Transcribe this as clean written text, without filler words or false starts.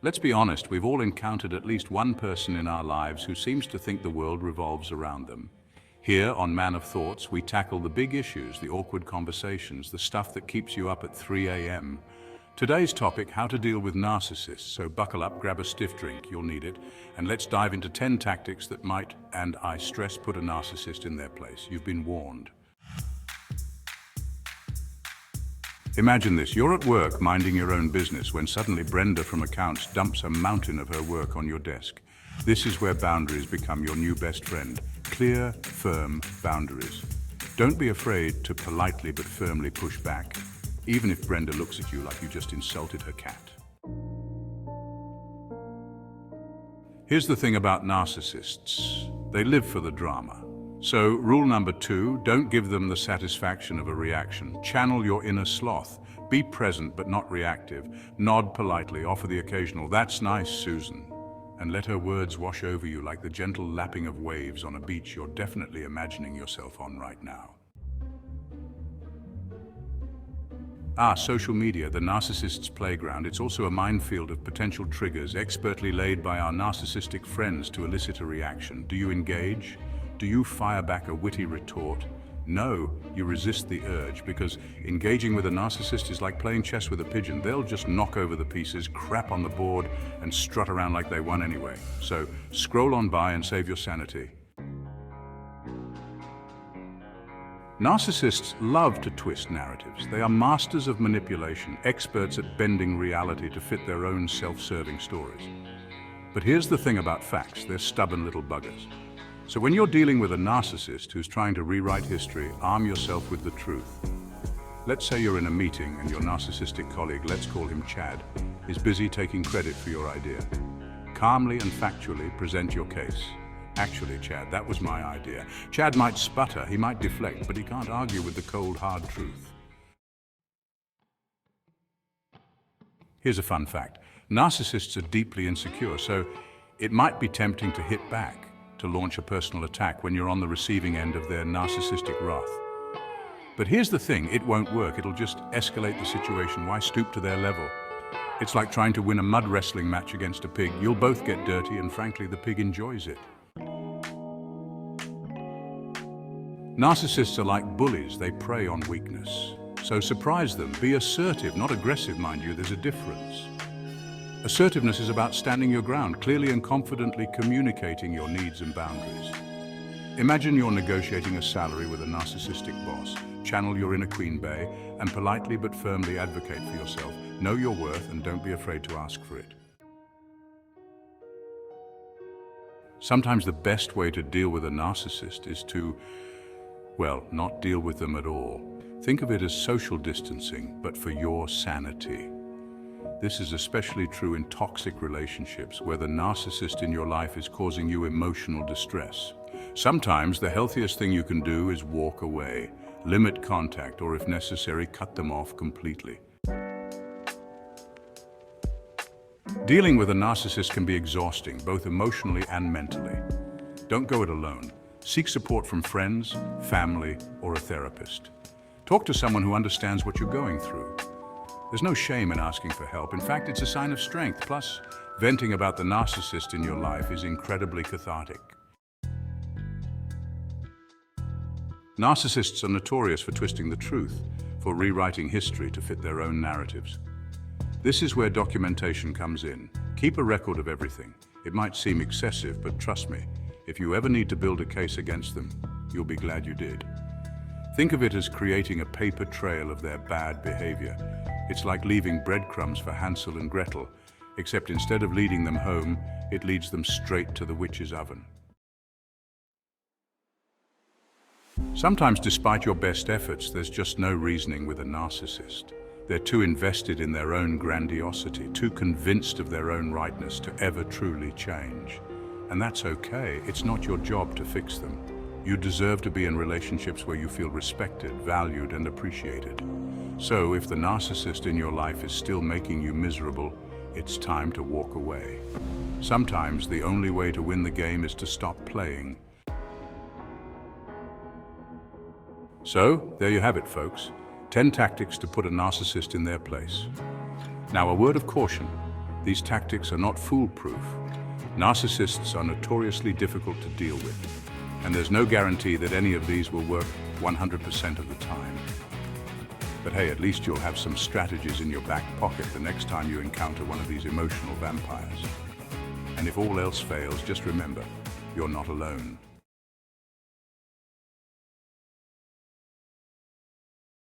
Let's be honest, we've all encountered at least one person in our lives who seems to think the world revolves around them. Here on Man of Thoughts, we tackle the big issues, the awkward conversations, the stuff that keeps you up at 3 a.m. Today's topic, how to deal with narcissists. So buckle up, grab a stiff drink, you'll need it, and let's dive into 10 tactics that might, and I stress, put a narcissist in their place. You've been warned. Imagine this, you're at work minding your own business when suddenly Brenda from accounts dumps a mountain of her work on your desk. This is where boundaries become your new best friend. Clear, firm boundaries. Don't be afraid to politely but firmly push back, even if Brenda looks at you like you just insulted her cat. Here's the thing about narcissists. They live for the drama. So, rule number 2, don't give them the satisfaction of a reaction. Channel your inner sloth. Be present but not reactive. Nod politely, offer the occasional, "That's nice, Susan." And let her words wash over you like the gentle lapping of waves on a beach you're definitely imagining yourself on right now. Social media, the narcissist's playground. It's also a minefield of potential triggers expertly laid by our narcissistic friends to elicit a reaction. Do you engage? Do you fire back a witty retort? No, you resist the urge, because engaging with a narcissist is like playing chess with a pigeon. They'll just knock over the pieces, crap on the board, and strut around like they won anyway. So scroll on by and save your sanity. Narcissists love to twist narratives. They are masters of manipulation, experts at bending reality to fit their own self-serving stories. But here's the thing about facts, they're stubborn little buggers. So when you're dealing with a narcissist who's trying to rewrite history, arm yourself with the truth. Let's say you're in a meeting and your narcissistic colleague, let's call him Chad, is busy taking credit for your idea. Calmly and factually present your case. "Actually, Chad, that was my idea." Chad might sputter, he might deflect, but he can't argue with the cold, hard truth. Here's a fun fact. Narcissists are deeply insecure, so it might be tempting to hit back, to launch a personal attack when you're on the receiving end of their narcissistic wrath. But here's the thing, it won't work. It'll just escalate the situation. Why stoop to their level? It's like trying to win a mud wrestling match against a pig. You'll both get dirty, and frankly, the pig enjoys it. Narcissists are like bullies. They prey on weakness. So surprise them. Be assertive, not aggressive, mind you. There's a difference. Assertiveness is about standing your ground, clearly and confidently communicating your needs and boundaries. Imagine you're negotiating a salary with a narcissistic boss. Channel your inner Queen Bee and politely but firmly advocate for yourself. Know your worth and don't be afraid to ask for it. Sometimes the best way to deal with a narcissist is to, well, not deal with them at all. Think of it as social distancing, but for your sanity. This is especially true in toxic relationships where the narcissist in your life is causing you emotional distress. Sometimes the healthiest thing you can do is walk away, limit contact, or if necessary, cut them off completely. Dealing with a narcissist can be exhausting, both emotionally and mentally. Don't go it alone. Seek support from friends, family, or a therapist. Talk to someone who understands what you're going through. There's no shame in asking for help. In fact, it's a sign of strength. Plus, venting about the narcissist in your life is incredibly cathartic. Narcissists are notorious for twisting the truth, for rewriting history to fit their own narratives. This is where documentation comes in. Keep a record of everything. It might seem excessive, but trust me, if you ever need to build a case against them, you'll be glad you did. Think of it as creating a paper trail of their bad behavior. It's like leaving breadcrumbs for Hansel and Gretel, except instead of leading them home, it leads them straight to the witch's oven. Sometimes, despite your best efforts, there's just no reasoning with a narcissist. They're too invested in their own grandiosity, too convinced of their own rightness to ever truly change. And that's okay. It's not your job to fix them. You deserve to be in relationships where you feel respected, valued, and appreciated. So if the narcissist in your life is still making you miserable, it's time to walk away. Sometimes the only way to win the game is to stop playing. So, there you have it, folks. 10 tactics to put a narcissist in their place. Now, a word of caution. These tactics are not foolproof. Narcissists are notoriously difficult to deal with, and there's no guarantee that any of these will work 100% of the time. But hey, at least you'll have some strategies in your back pocket the next time you encounter one of these emotional vampires. And if all else fails, just remember, you're not alone.